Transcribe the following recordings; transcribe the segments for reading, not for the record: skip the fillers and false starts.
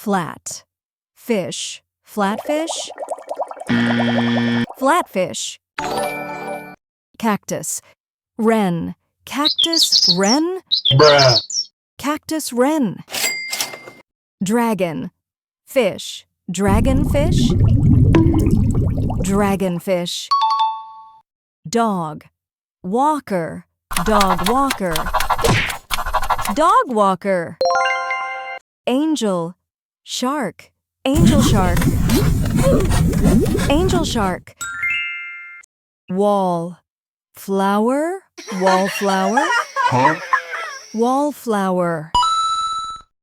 Flat. Fish. Flatfish. Flatfish. Cactus. Wren. Cactus. Wren. Bruh. Cactus. Wren. Dragon. Fish. Dragonfish. Dragonfish. Dog. Walker. Dog walker. Dog walker. Angel. Shark. Angel shark. Angel shark. Wall. Flower. Wallflower. Huh? Wallflower.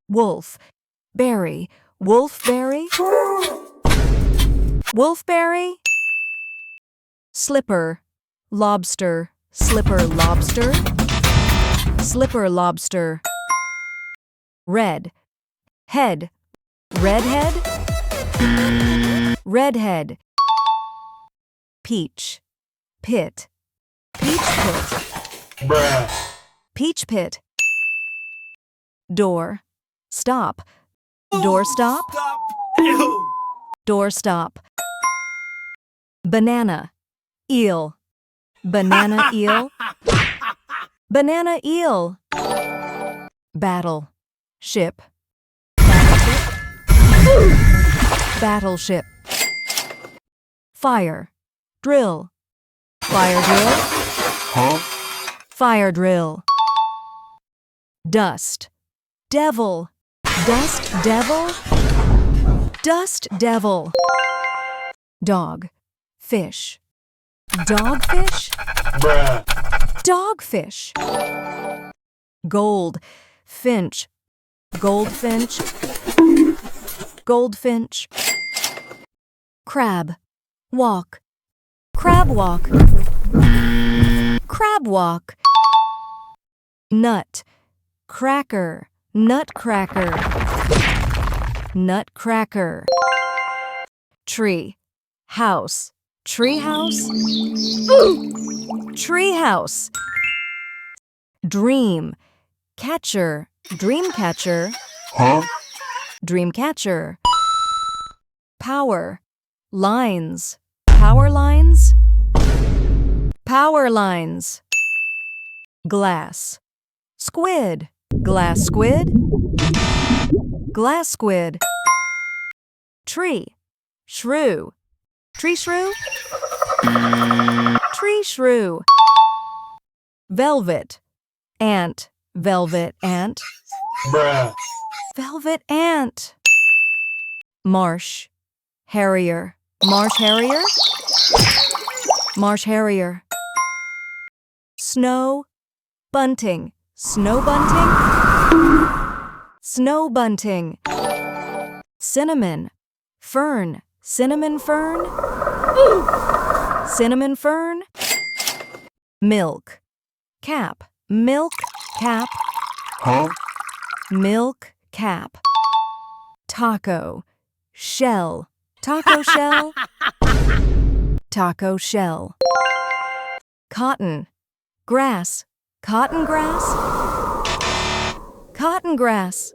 Wolf. Berry. Wolfberry. Wolfberry. Slipper. Lobster. Slipper lobster. Slipper lobster. Red. Head. Redhead. Redhead. Peach. Pit. Peach pit. Bruh. Peach pit. Door. Stop. Doorstop. Ew. Doorstop. Banana. Eel. Banana eel. Banana eel. Battle. Ship. Battleship. Fire. Drill. Fire drill. Huh? Fire drill. Dust. Devil. Dust devil. Dust devil. Dog. Fish. Dogfish. Bruh. Dogfish. Gold. Finch. Goldfinch. Goldfinch. Crab. Walk. Crab walk. Crab walk. Nut. Cracker. Nutcracker. Nutcracker. Tree. House. Tree house. Tree house. Dream. Catcher. Dream catcher. Huh? Dream catcher. Power. Lines. Power lines. Power lines. Glass. Squid. Glass squid. Glass squid. Tree. Shrew. Tree shrew. Tree shrew. Velvet. Ant. Velvet ant. Bruh. Velvet ant. Marsh. Harrier. Marsh harrier. Marsh harrier. Snow. Bunting. Snow bunting. Snow bunting. Cinnamon. Fern. Cinnamon fern. Cinnamon fern. Milk. Cap. Milk cap. Huh? Milk cap. Taco. Shell. Taco shell. Taco shell. Cotton. Grass. Cotton grass. Cotton grass.